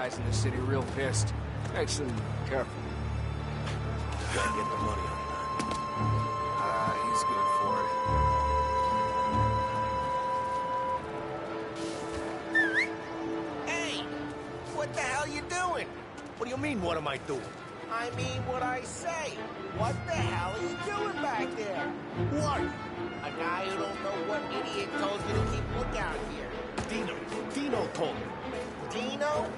guys in the city real pissed. Makes them careful. Gotta get the money on that. He's good for it. Hey! What the hell you doing? What do you mean, what am I doing? I mean what I say. What the hell are you doing back there? Who are you? A guy who don't know what idiot told you to keep lookout here. Dino told me. Dino?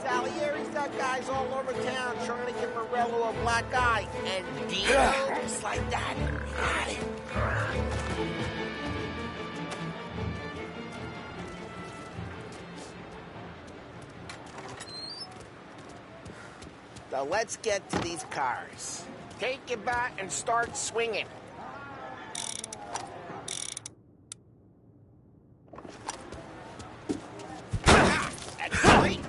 Salieri's got guys all over town trying to give Morello a black eye. And Dino, just like that, got it. Now let's get to these cars. Take your bat and start swinging. That's right.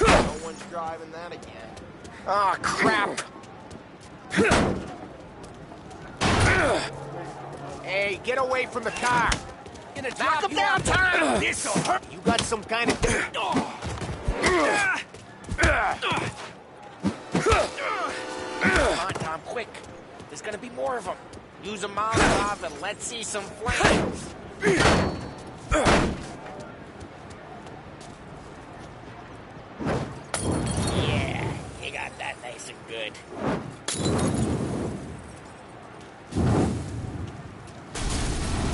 No one's driving that again. Oh, crap. Hey, get away from the car. Knock him down, Tom! This'll hurt. You got some kind of... Oh. Come on, Tom, quick. There's gonna be more of them. Use a Molotov and let's see some flames. Yeah, you got that nice and good.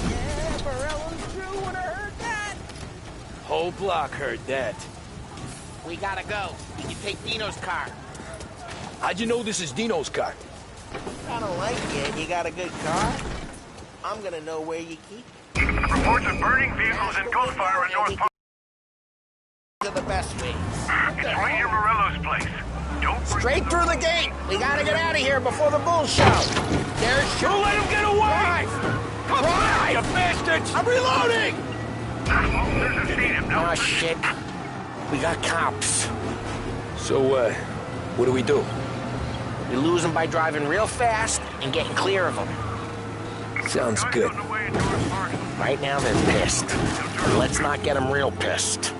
Yeah, Morello's crew would have heard that. Whole block heard that. We gotta go. You can take Dino's car. How'd you know this is Dino's car? I don't like you and you got a good car. I'm gonna know where you keep it. Reports of burning vehicles and gunfire in North Park. To the best way. It's right near Morello's place. Don't Straight through the gate. We gotta get out of here before the bulls show. There's Don't let him get away! Come on, you bastards! I'm reloading! Officers have seen him. Oh shit. We got cops. So, what do we do? We lose them by driving real fast and getting clear of them. Sounds good. On the way into North Park. Right now they're pissed. Let's not get them real pissed.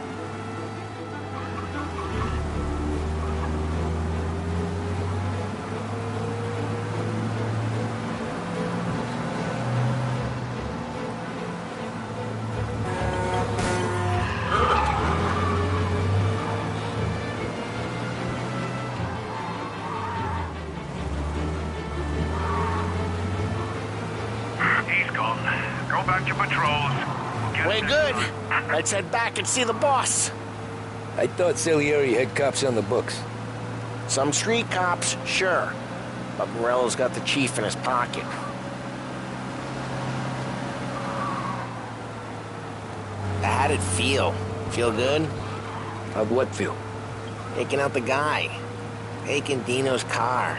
He's gone. Go back to patrols. We'll get We're good. Let's head back and see the boss. I thought Salieri had cops on the books. Some street cops, sure. But Morello's got the chief in his pocket. How'd it feel? Feel good? How'd what feel? Taking out the guy. Taking Dino's car.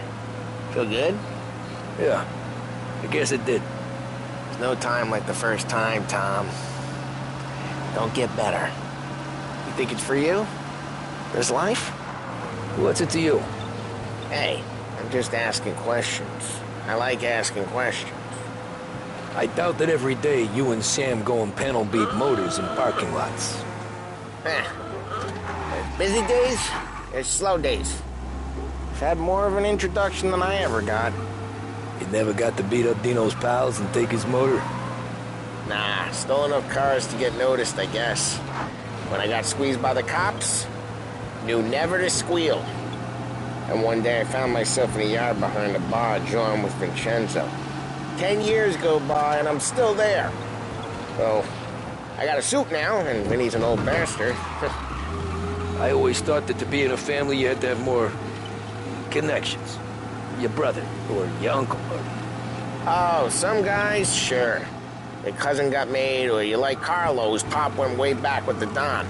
Feel good? Yeah, I guess it did. There's no time like the first time, Tom. Don't get better. You think it's for you? This life? What's it to you? Hey, I'm just asking questions. I like asking questions. I doubt that every day you and Sam go and panel beat motors in parking lots. There's busy days, there's slow days. I've had more of an introduction than I ever got. You never got to beat up Dino's pals and take his motor? Nah, stole enough cars to get noticed, I guess. When I got squeezed by the cops, knew never to squeal. And one day I found myself in a yard behind a bar jawing with Vincenzo. 10 years go by and I'm still there. So, I got a suit now, and Vinny's an old bastard. I always thought that to be in a family you had to have more connections. Your brother, or your uncle, or... Oh, some guys, sure. Your cousin got made, or you like Carlo's pop went way back with the Don.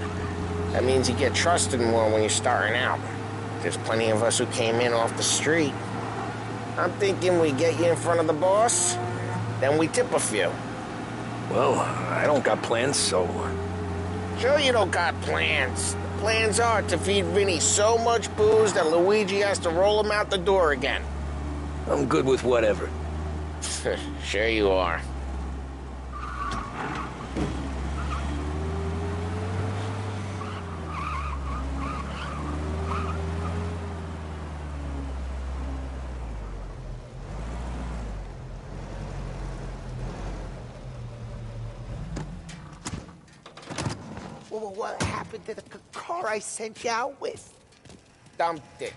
That means you get trusted more when you're starting out. There's plenty of us who came in off the street. I'm thinking we get you in front of the boss, then we tip a few. Well, I don't got plans, so... Sure you don't got plans. The plans are to feed Vinny so much booze that Luigi has to roll him out the door again. I'm good with whatever. Sure you are. Well, what happened to the car I sent you out with? Dumped it.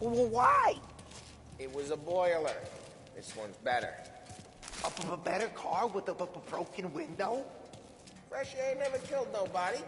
Well, why? It was a boiler. This one's better. A better car with a broken window? Fresh air ain't never killed nobody.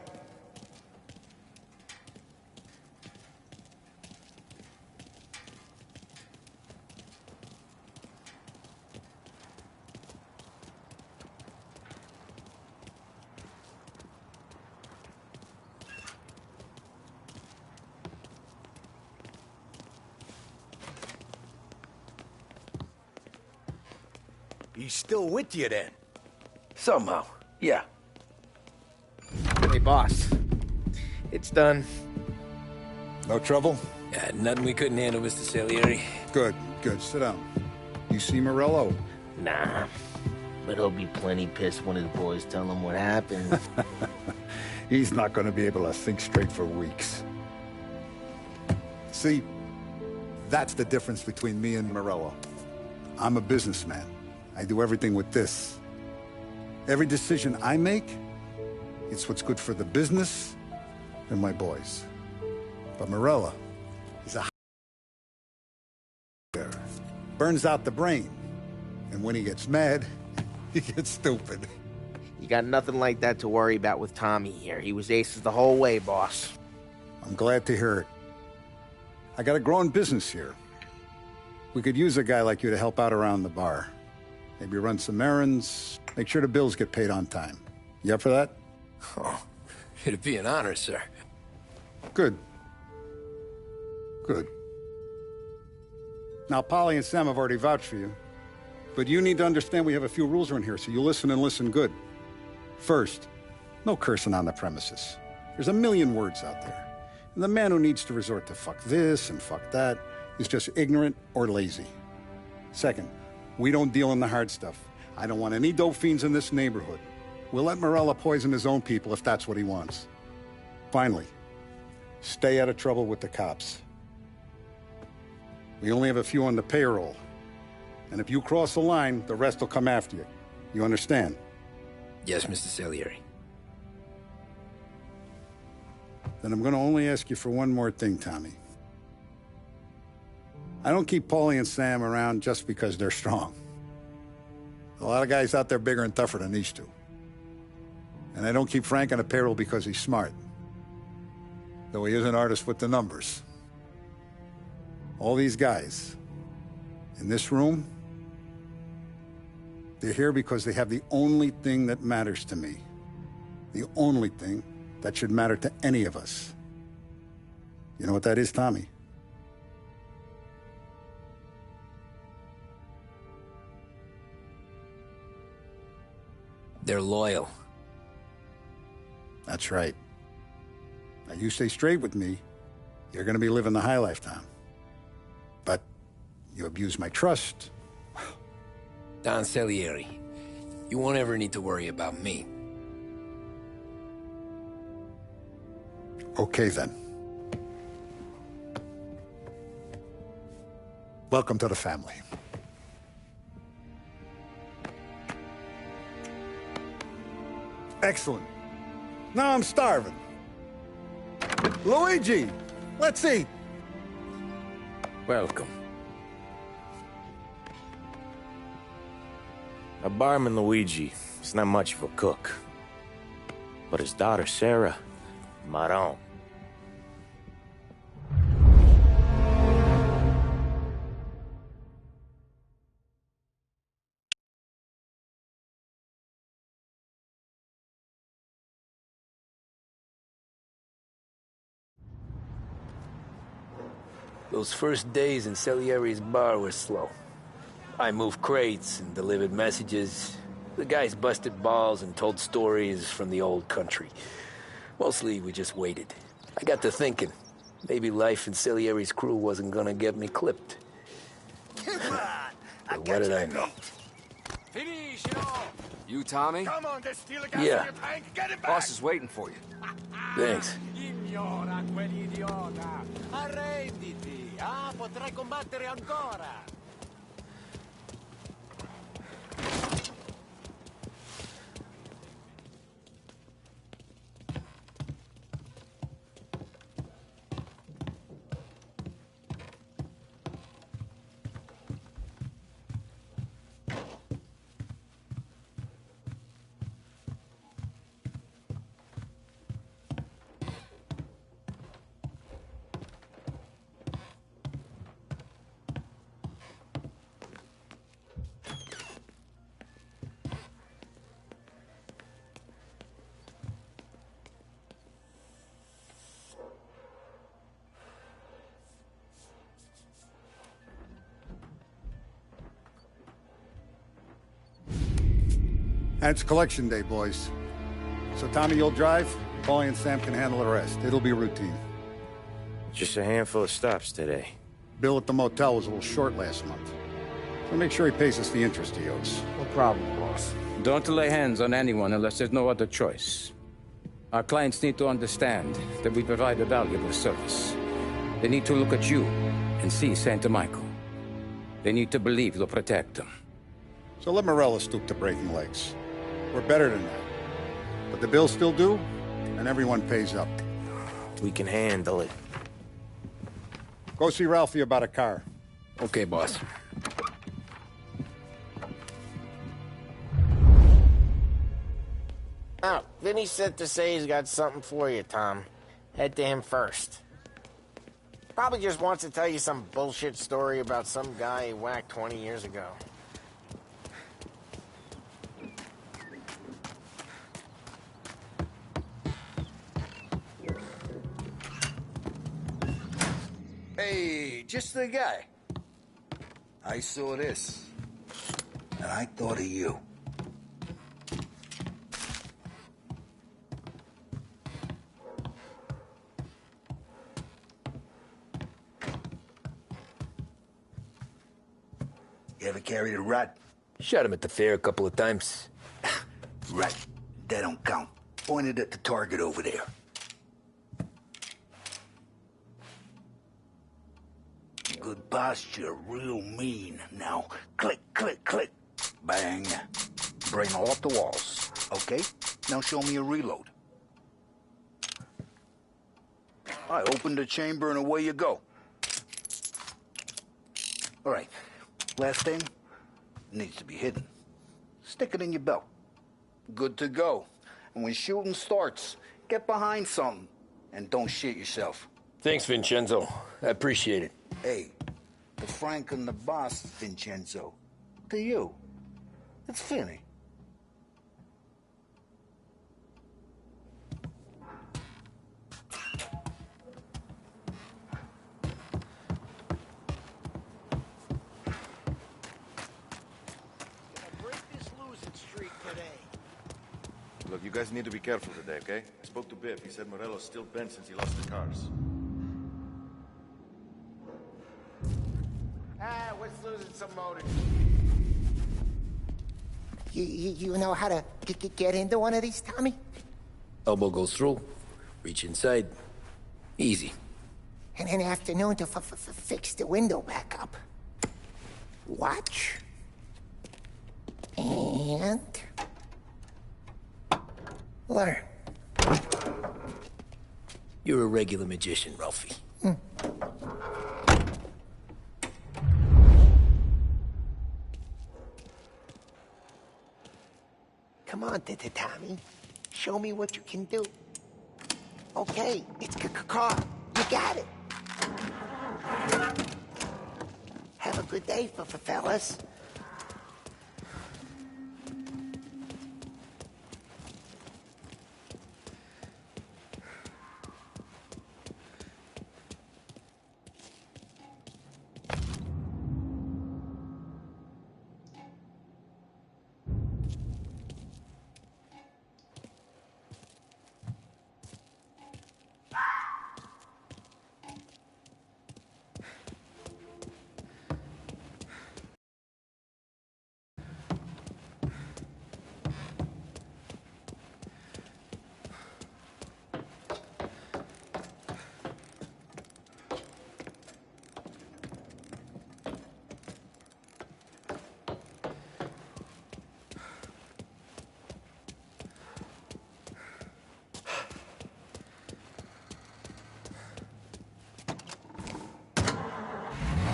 He's still with you then? Somehow, yeah. Hey, boss. It's done. No trouble? Yeah, nothing we couldn't handle, Mr. Salieri. Good, good. Sit down. You see Morello? Nah. But he'll be plenty pissed when his boys tell him what happened. He's not going to be able to think straight for weeks. See, that's the difference between me and Morello. I'm a businessman. I do everything with this. Every decision I make, it's what's good for the business and my boys. But Morello, he's a burns out the brain. And when he gets mad, he gets stupid. You got nothing like that to worry about with Tommy here. He was aces the whole way, boss. I'm glad to hear it. I got a growing business here. We could use a guy like you to help out around the bar. Maybe run some errands, make sure the bills get paid on time. You up for that? Oh, it'd be an honor, sir. Good. Good. Now, Polly and Sam have already vouched for you. But you need to understand we have a few rules around here, so you listen and listen good. First, no cursing on the premises. There's a million words out there. And the man who needs to resort to fuck this and fuck that is just ignorant or lazy. Second, we don't deal in the hard stuff. I don't want any dope fiends in this neighborhood. We'll let Morello poison his own people if that's what he wants. Finally, stay out of trouble with the cops. We only have a few on the payroll. And if you cross the line, the rest will come after you. You understand? Yes, Mr. Salieri. Then I'm going to only ask you for one more thing, Tommy. I don't keep Paulie and Sam around just because they're strong. A lot of guys out there bigger and tougher than these two. And I don't keep Frank on a payroll because he's smart. Though he is an artist with the numbers. All these guys in this room, they're here because they have the only thing that matters to me. The only thing that should matter to any of us. You know what that is, Tommy? They're loyal. That's right. Now, you stay straight with me, you're gonna be living the high life, Tom. But you abuse my trust. Don Salieri, you won't ever need to worry about me. Okay, then. Welcome to the family. Excellent. Now I'm starving. Luigi, let's eat. Welcome. A barman Luigi is not much of a cook. But his daughter Sarah, Maron. Those first days in Salieri's bar were slow. I moved crates and delivered messages. The guys busted balls and told stories from the old country. Mostly, we just waited. I got to thinking, maybe life in Salieri's crew wasn't gonna get me clipped. Come on! But what did I know? Finish, you, Tommy? Come on, there's still a gas Yeah. in your tank. Get it back! Boss is waiting for you. Thanks. Ignora quell'idiota. Arrenditi. Ah, potrai combattere ancora. And it's collection day, boys. So Tommy, you'll drive. Paulie and Sam can handle the rest. It'll be routine. Just a handful of stops today. Bill at the motel was a little short last month. So make sure he pays us the interest he owes. No problem, boss. Don't lay hands on anyone unless there's no other choice. Our clients need to understand that we provide a valuable service. They need to look at you and see Santa Michael. They need to believe you'll protect them. So let Morella stoop to breaking legs. We're better than that. But the bill's still due, and everyone pays up. We can handle it. Go see Ralphie about a car. Okay, boss. Oh, Vinny said to say he's got something for you, Tom. Head to him first. Probably just wants to tell you some bullshit story about some guy he whacked 20 years ago. Hey, just the guy. I saw this, and I thought of you. You ever carried a rat? Shot him at the fair a couple of times. Rat. That don't count. Pointed at the target over there. Good posture, real mean. Now, click, click, click. Bang. Brain off the walls. Okay? Now show me a reload. I open the chamber and away you go. All right. Last thing, needs to be hidden. Stick it in your belt. Good to go. And when shooting starts, get behind something and don't shit yourself. Thanks, Vincenzo. I appreciate it. Hey, the Frank and the boss, Vincenzo. To you, it's Finny. Look, you guys need to be careful today, okay? I spoke to Biff. He said Morello's still bent since he lost the cars. What's losing some motors? You know how to get into one of these, Tommy? Elbow goes through. Reach inside. Easy. And an afternoon to fix the window back up. Watch. And... learn. You're a regular magician, Ralphie. Come on, Tommy. Show me what you can do. Okay, it's car. You got it. Have a good day, fellas.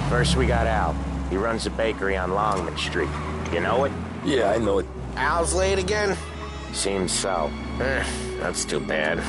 First we got Al. He runs a bakery on Longman Street. You know it? Yeah, I know it. Al's late again? Seems so. That's too bad.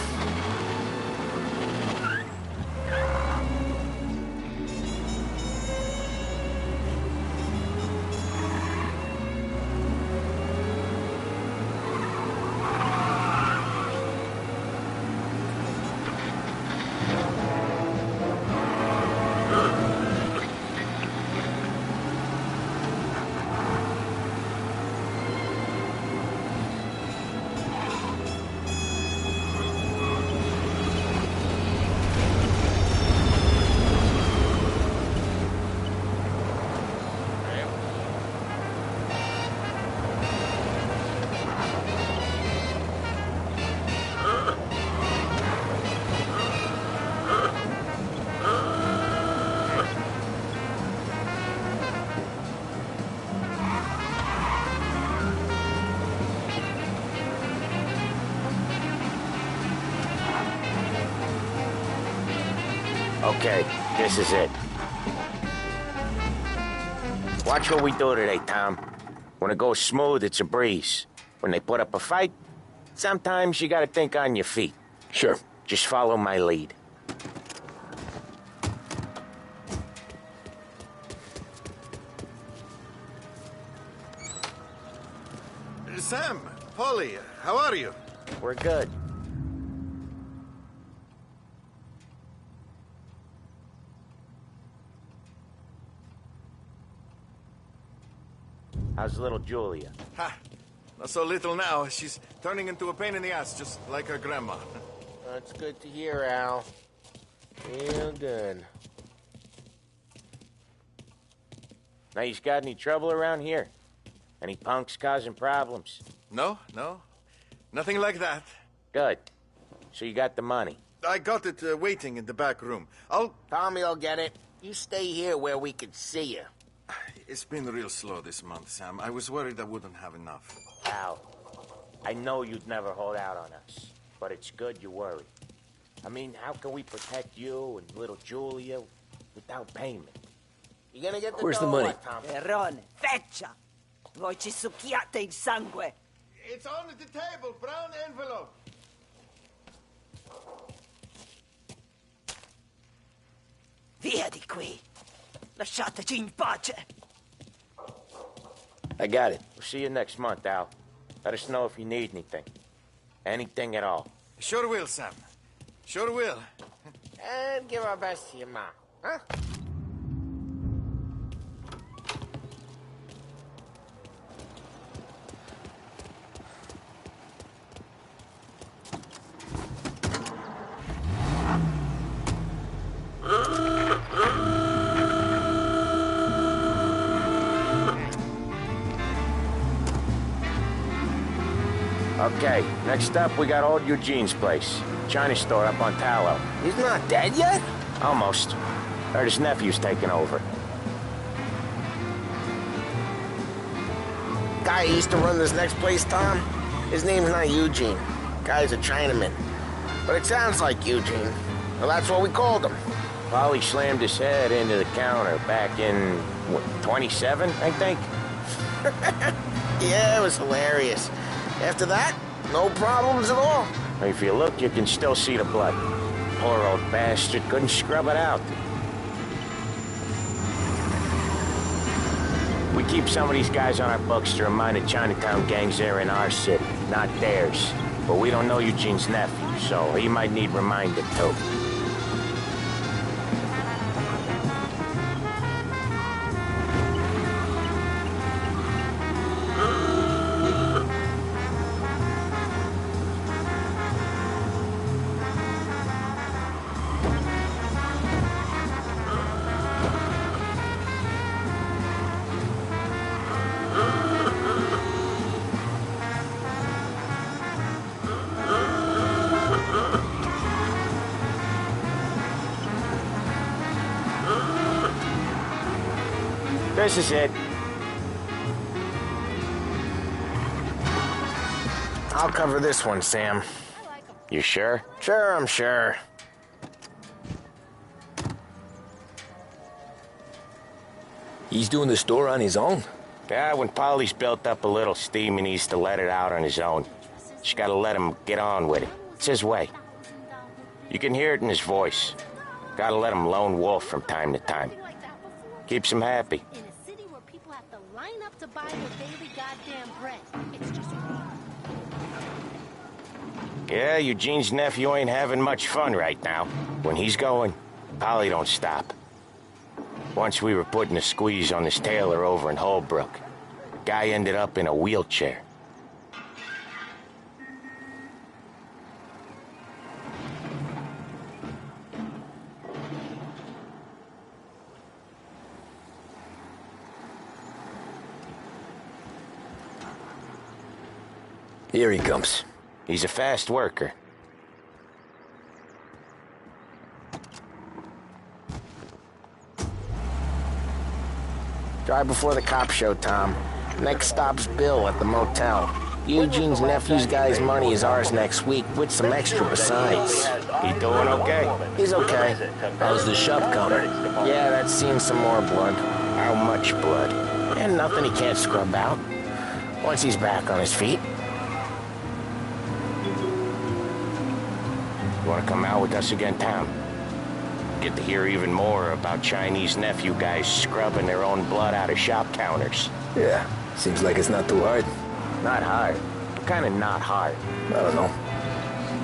Okay, this is it. Watch what we do today, Tom. When it goes smooth, it's a breeze. When they put up a fight, sometimes you gotta think on your feet. Sure. Just follow my lead. Sam, Polly, how are you? We're good. How's little Julia? Ha! Not so little now. She's turning into a pain in the ass, just like her grandma. That's good to hear, Al. Real good. Now, you got any trouble around here? Any punks causing problems? No, no. Nothing like that. Good. So you got the money? I got it waiting in the back room. Tommy will get it. You stay here where we can see you. It's been real slow this month, Sam. I was worried I wouldn't have enough. Al, I know you'd never hold out on us, but it's good you worry. I mean, how can we protect you and little Julia without payment? You gonna get the Where's the dough, money? what, Tom? Perrone, feccia! Voi ci succhiate il sangue! It's on the table, brown envelope. Via di qui! Lasciateci in pace! I got it. We'll see you next month, Al. Let us know if you need anything. Anything at all. Sure will, Sam. Sure will. And give our best to your mom, huh? Okay, next up we got old Eugene's place. China store up on Tallow. He's not dead yet? Almost. Heard his nephew's taking over. Guy who used to run this next place, Tom? His name's not Eugene. Guy's a Chinaman. But it sounds like Eugene. Well, that's what we called him. Polly slammed his head into the counter back in, what, 27, I think? Yeah, it was hilarious. After that, no problems at all. If you look, you can still see the blood. Poor old bastard couldn't scrub it out. We keep some of these guys on our books to remind the Chinatown gangs they're in our city, not theirs. But we don't know Eugene's nephew, so he might need reminded too. This is it. I'll cover this one, Sam. You sure? Sure, I'm sure. He's doing the store on his own? Yeah, when Polly's built up a little steam, he needs to let it out on his own. Just gotta let him get on with it. It's his way. You can hear it in his voice. Gotta let him lone wolf from time to time. Keeps him happy. In a city where people have to line up to buy their daily goddamn bread. It's just wrong. Yeah, Eugene's nephew ain't having much fun right now. When he's going, Polly don't stop. Once we were putting a squeeze on this tailor over in Holbrook. Guy ended up in a wheelchair. Here he comes. He's a fast worker. Drive before the cop show, Tom. Next stop's Bill at the motel. Eugene's nephew's guy's money is ours next week, with some extra besides. He doing okay? He's okay. How's the shop counter? Yeah, that's seen some more blood. How much blood? And nothing he can't scrub out. Once he's back on his feet. You want to come out with us again, Tom? Get to hear even more about Chinese nephew guys scrubbing their own blood out of shop counters. Yeah, seems like it's not too hard. Not hard. Kind of not hard. I don't know.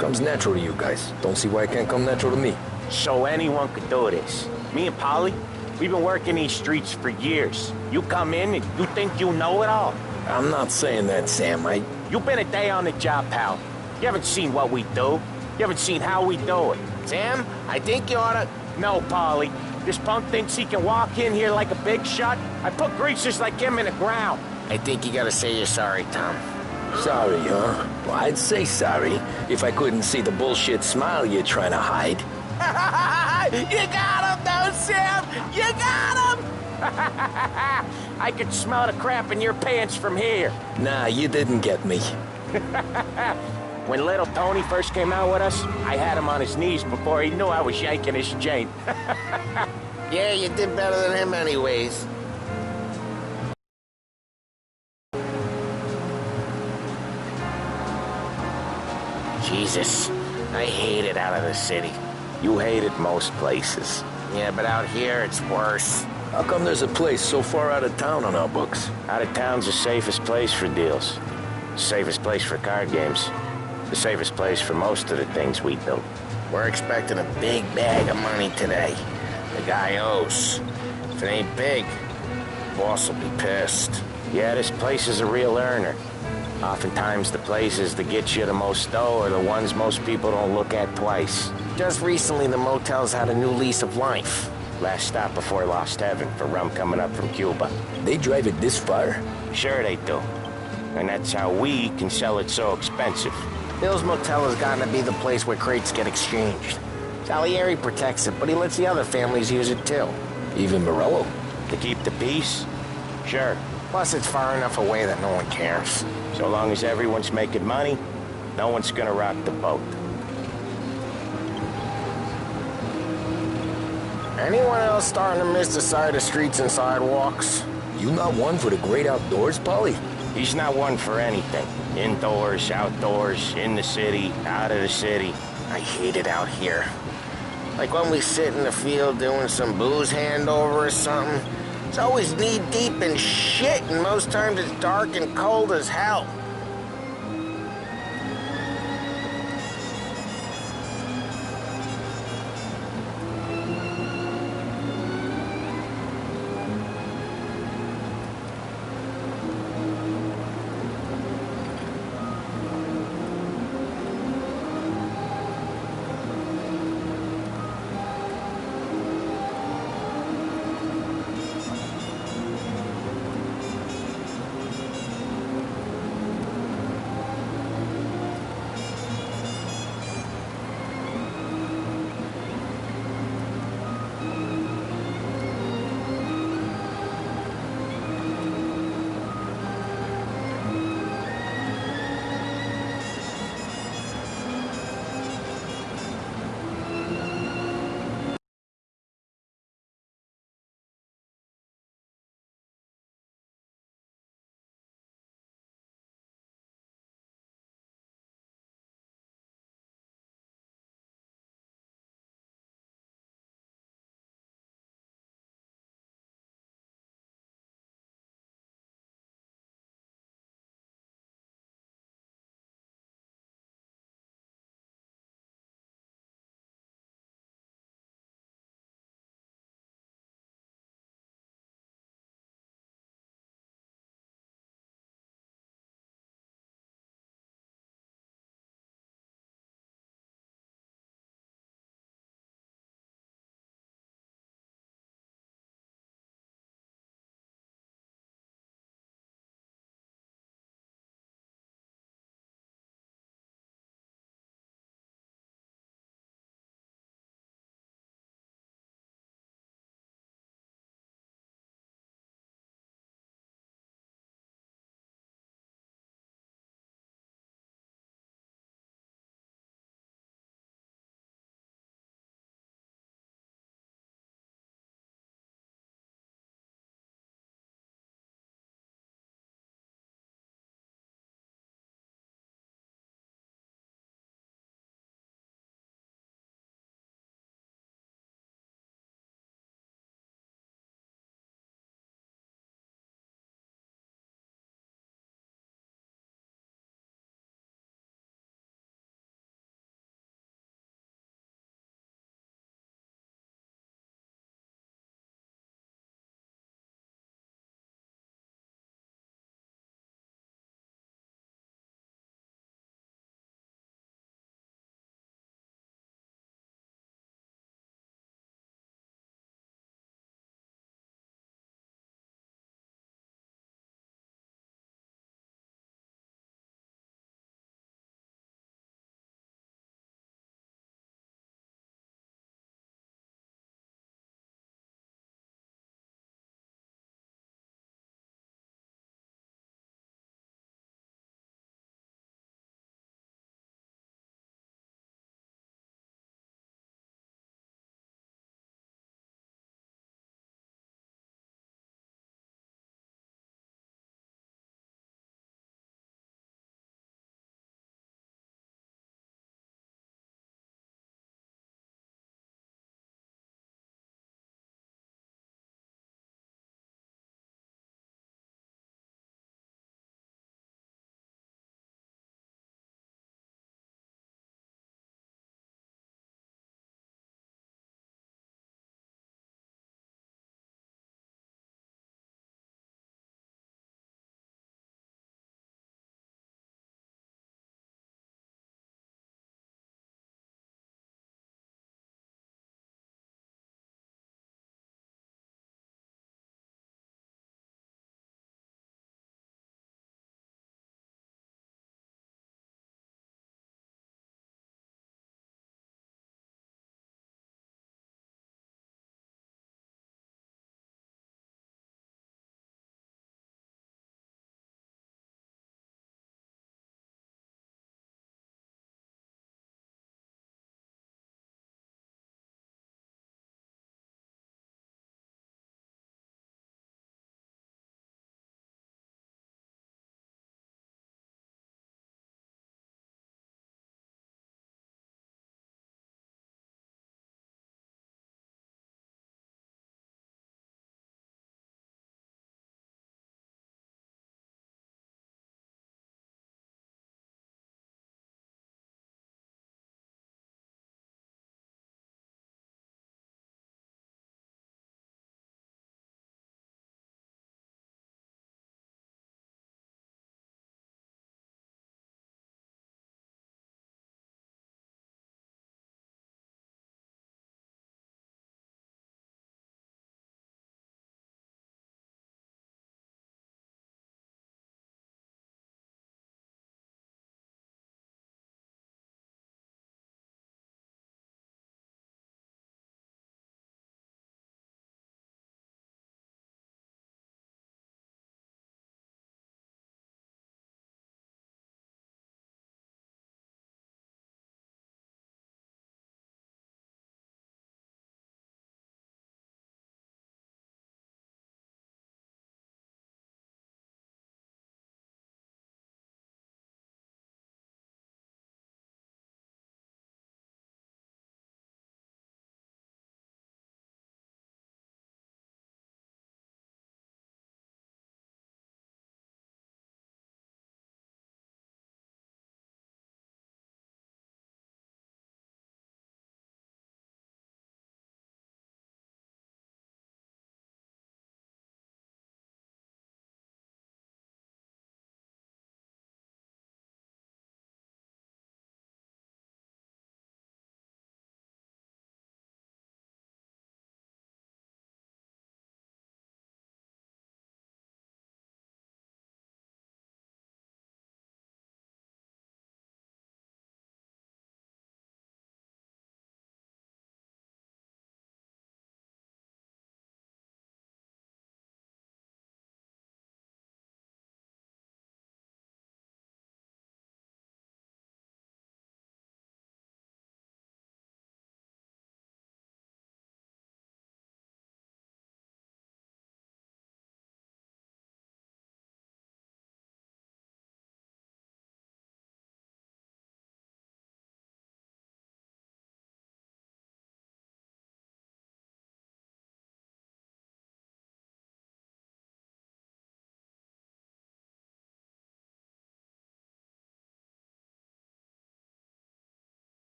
Comes natural to you guys. Don't see why it can't come natural to me. So anyone could do this. Me and Polly, we've been working these streets for years. You come in and you think you know it all. I'm not saying that, Sam. You've been a day on the job, pal. You haven't seen what we do. You haven't seen how we do it. Sam, I think you oughta... No, Polly. This punk thinks he can walk in here like a big shot. I put greasers like him in the ground. I think you gotta say you're sorry, Tom. Sorry, huh? Well, I'd say sorry if I couldn't see the bullshit smile you're trying to hide. You got him, though, Sam! You got him! I could smell the crap in your pants from here. Nah, you didn't get me. When little Tony first came out with us, I had him on his knees before he knew I was yanking his chain. Yeah, you did better than him anyways. Jesus, I hate it out of the city. You hate it most places. Yeah, but out here, it's worse. How come there's a place so far out of town on our books? Out of town's the safest place for deals. Safest place for card games. The safest place for most of the things we do. We're expecting a big bag of money today. The guy owes. If it ain't big, boss will be pissed. Yeah, this place is a real earner. Oftentimes the places that get you the most dough are the ones most people don't look at twice. Just recently, the motel's had a new lease of life. Last stop before Lost Heaven for rum coming up from Cuba. They drive it this far? Sure they do. And that's how we can sell it so expensive. Bill's Motel has gotten to be the place where crates get exchanged. Salieri protects it, but he lets the other families use it too. Even Morello? To keep the peace? Sure. Plus, it's far enough away that no one cares. So long as everyone's making money, no one's gonna rock the boat. Anyone else starting to miss the side of streets and sidewalks? You not one for the great outdoors, Polly? He's not one for anything. Indoors, outdoors, in the city, out of the city. I hate it out here. Like when we sit in the field doing some booze handover or something. It's always knee-deep in shit, and most times it's dark and cold as hell.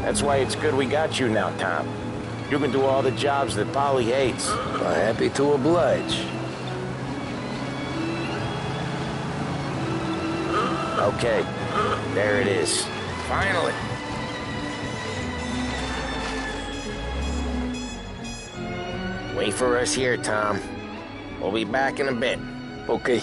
That's why it's good we got you now, Tom. You can do all the jobs that Polly hates. Well, happy to oblige. Okay, there it is. Finally. Wait for us here, Tom. We'll be back in a bit. Okay.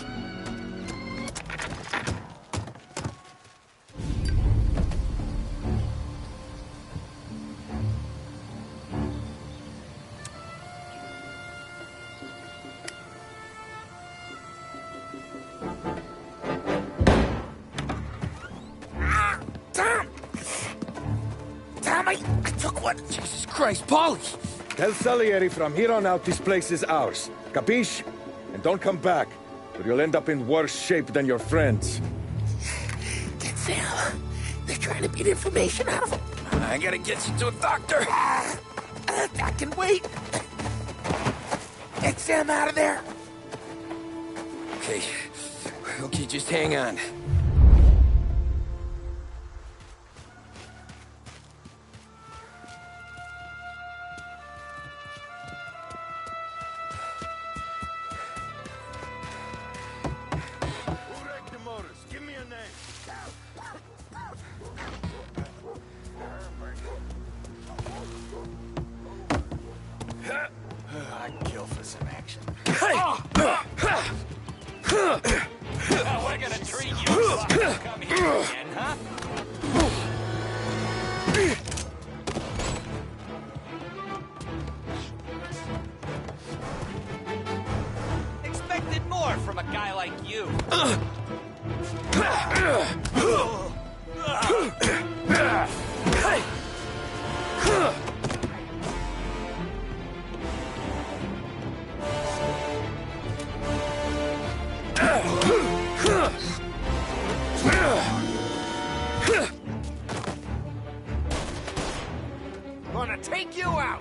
Tom, I took one. Jesus Christ, Polly! Tell Salieri from here on out this place is ours. Capiche? And don't come back, or you'll end up in worse shape than your friends. Get Sam. They're trying to beat information out of him. I gotta get you to a doctor. I can wait. Get Sam out of there. Okay. Okay, just hang on. I'd kill for some action. We're gonna treat you to come here again, huh? Expected more from a guy like you. Gonna take you out.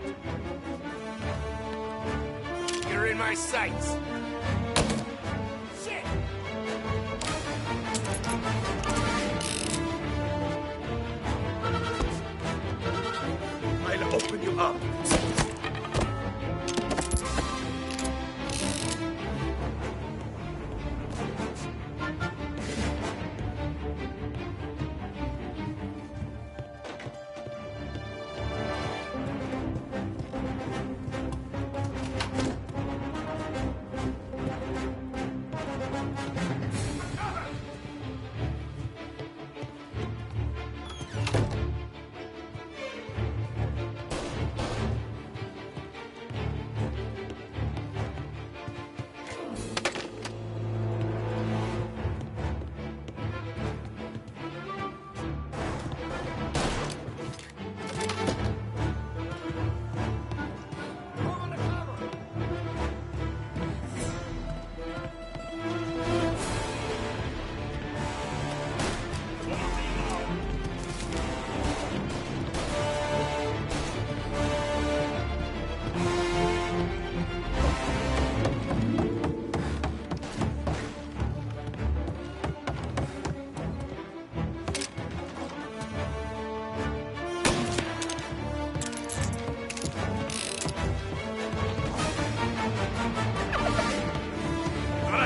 You're in my sights. Shit. I'll open you up.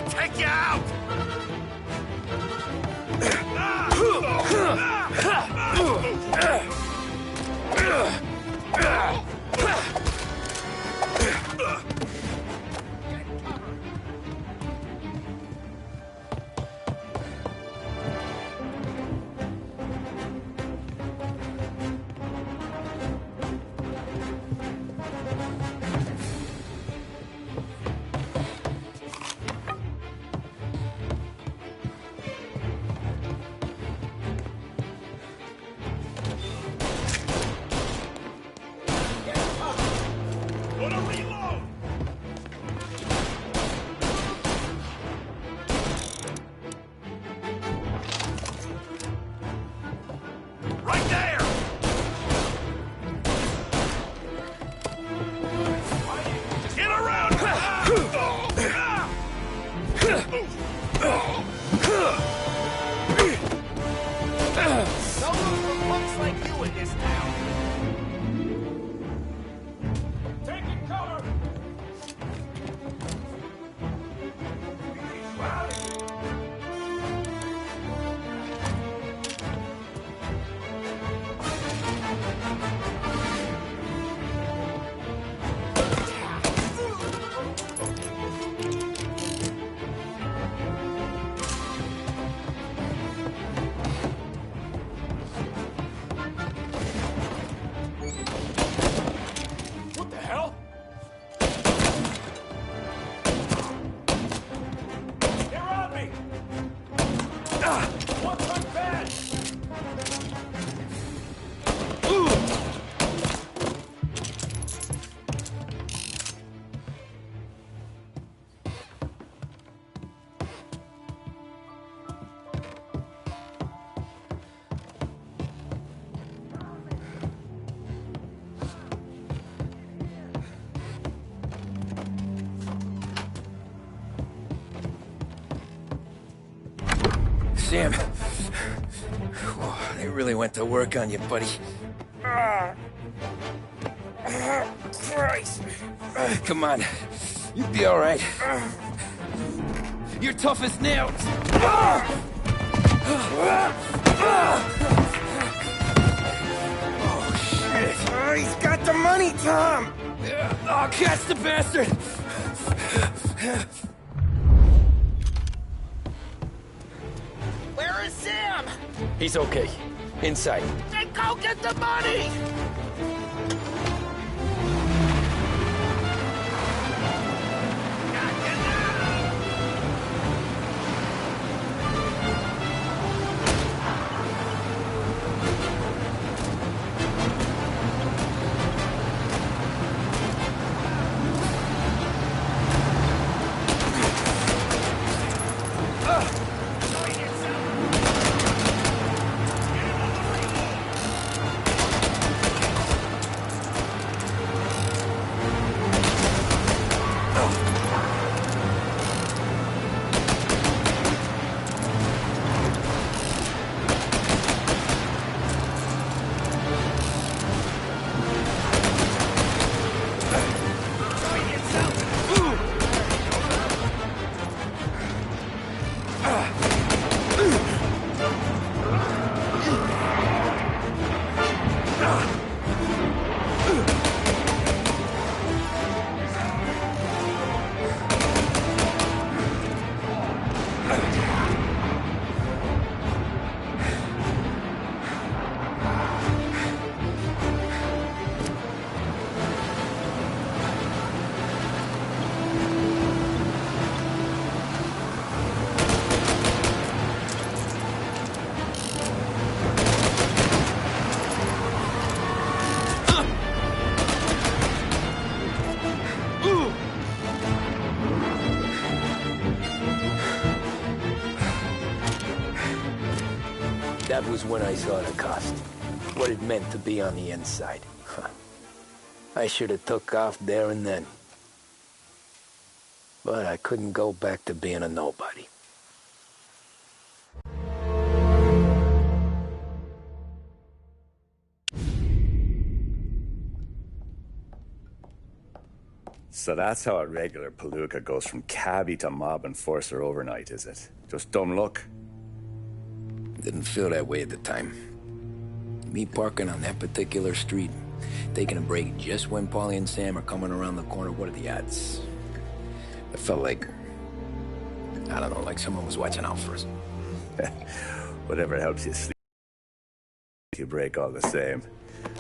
Take you out! Sam. They really went to work on you, buddy. Christ. Come on. You'll be all right. You're tough as nails. Oh, shit. He's got the money, Tom! Oh, catch the bastard! Where is Sam? He's okay. Inside. Then go get the money! That was when I saw the cost. What it meant to be on the inside. Huh. I should have took off there and then. But I couldn't go back to being a nobody. So that's how a regular palooka goes from cabbie to mob enforcer overnight, is it? Just dumb luck? Didn't feel that way at the time. Me parking on that particular street, taking a break just when Paulie and Sam are coming around the corner, what are the odds? It felt like, I don't know, like someone was watching out for us. Whatever helps you sleep, you break all the same.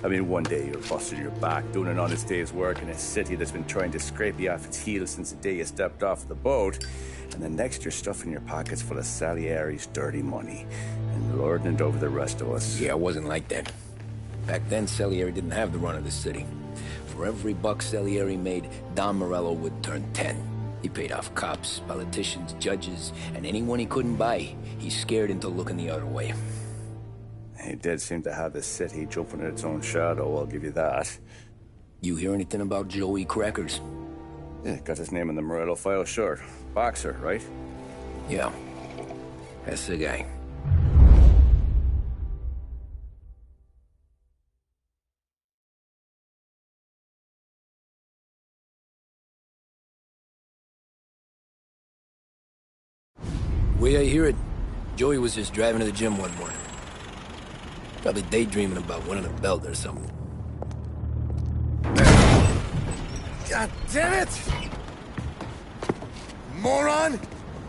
I mean, one day you're busting your back, doing an honest day's work in a city that's been trying to scrape you off its heels since the day you stepped off the boat, and the next you're stuffing your pockets full of Salieri's dirty money and lording it over the rest of us. Yeah, it wasn't like that. Back then, Salieri didn't have the run of the city. For every buck Salieri made, Don Morello would turn 10. He paid off cops, politicians, judges, and anyone he couldn't buy, he scared into looking the other way. He did seem to have the city jumping in its own shadow, I'll give you that. You hear anything about Joey Crackers? Yeah, got his name in the Morello file, sure. Boxer, right? Yeah, that's the guy. Way I hear it, Joey was just driving to the gym one morning. Probably daydreaming about winning a belt or something. God damn it! Moron!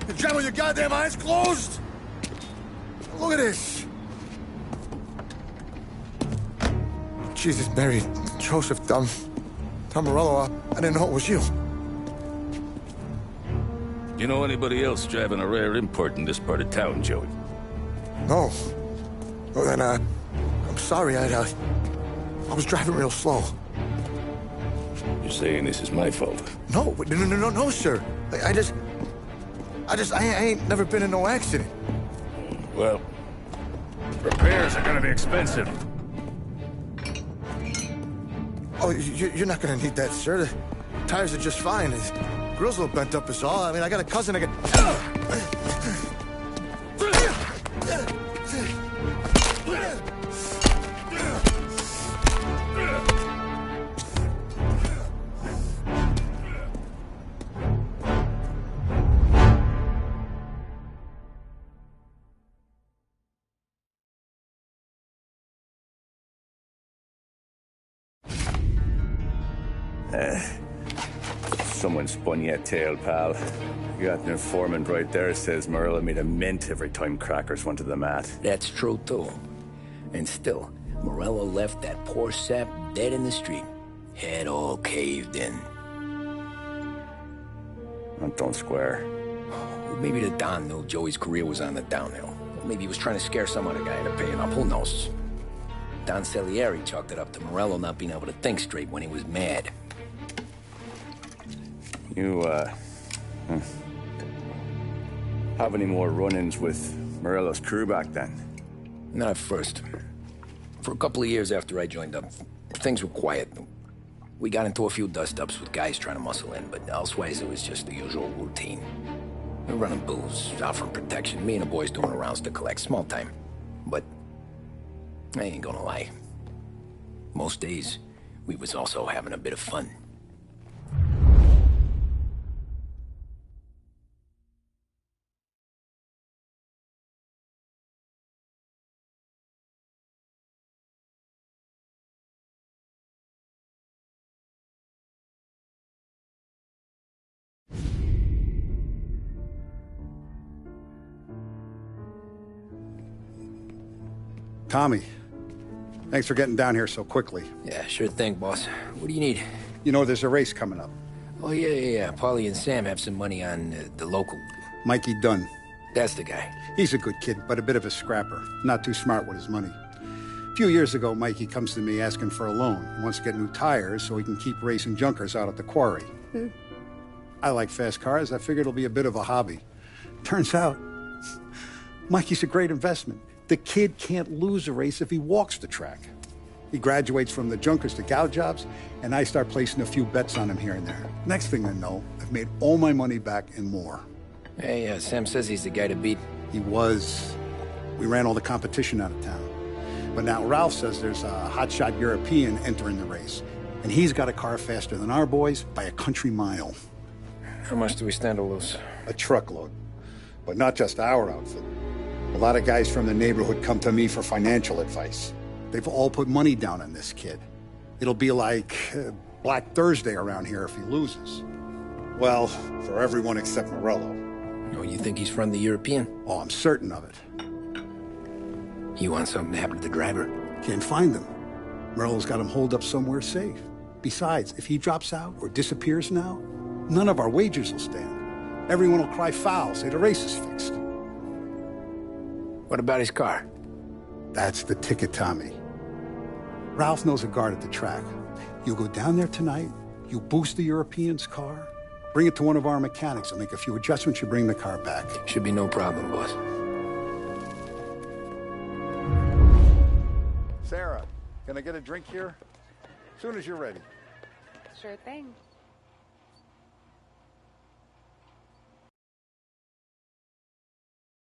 You're driving with your goddamn eyes closed? Look at this! Jesus, Mary, Joseph, Tom Morello, I didn't know it was you. You know anybody else driving a rare import in this part of town, Joey? No. Well, then, I'm sorry, I was driving real slow. You're saying this is my fault? No, no, sir. I ain't never been in no accident. Well, repairs are gonna be expensive. Oh, you're not gonna need that, sir. The tires are just fine. The grill's a little bent up is all. I mean, I got a cousin I got... Someone spun you a tale, pal. You got an informant right there says Morello made a mint every time crackers went to the mat. That's true, too. And still, Morello left that poor sap dead in the street. Head all caved in. That don't square. Maybe the Don knew Joey's career was on the downhill. Maybe he was trying to scare some other guy into paying up. Who knows? Don Salieri chalked it up to Morello not being able to think straight when he was mad. You, have any more run-ins with Morello's crew back then? Not at first. For a couple of years after I joined up, things were quiet. We got into a few dust-ups with guys trying to muscle in, but elsewise it was just the usual routine. We were running booze, out for protection. Me and the boys doing rounds to collect. Small time. But I ain't gonna lie. Most days, we was also having a bit of fun. Tommy, thanks for getting down here so quickly. Yeah, sure thing, boss. What do you need? You know, there's a race coming up. Oh, yeah. Paulie and Sam have some money on the local. Mikey Dunn. That's the guy. He's a good kid, but a bit of a scrapper. Not too smart with his money. A few years ago, Mikey comes to me asking for a loan. He wants to get new tires so he can keep racing junkers out at the quarry. I like fast cars. I figured it'll be a bit of a hobby. Turns out, Mikey's a great investment. The kid can't lose a race if he walks the track. He graduates from the junkers to gal jobs, and I start placing a few bets on him here and there. Next thing I know, I've made all my money back and more. Hey, Sam says he's the guy to beat. He was. We ran all the competition out of town. But now Ralph says there's a hotshot European entering the race, and he's got a car faster than our boys by a country mile. How much do we stand to lose? A truckload. But not just our outfit. A lot of guys from the neighborhood come to me for financial advice. They've all put money down on this kid. It'll be like Black Thursday around here if he loses. Well, for everyone except Morello. Oh, you think he's from the European? Oh, I'm certain of it. You want something to happen to the driver? Can't find him. Morello's got him holed up somewhere safe. Besides, if he drops out or disappears now, none of our wagers will stand. Everyone will cry foul, say the race is fixed. What about his car? That's the ticket, Tommy. Ralph knows a guard at the track. You go down there tonight, you boost the European's car, bring it to one of our mechanics, and make a few adjustments, you bring the car back. Should be no problem, boss. Sarah, can I get a drink here? As soon as you're ready. Sure thing.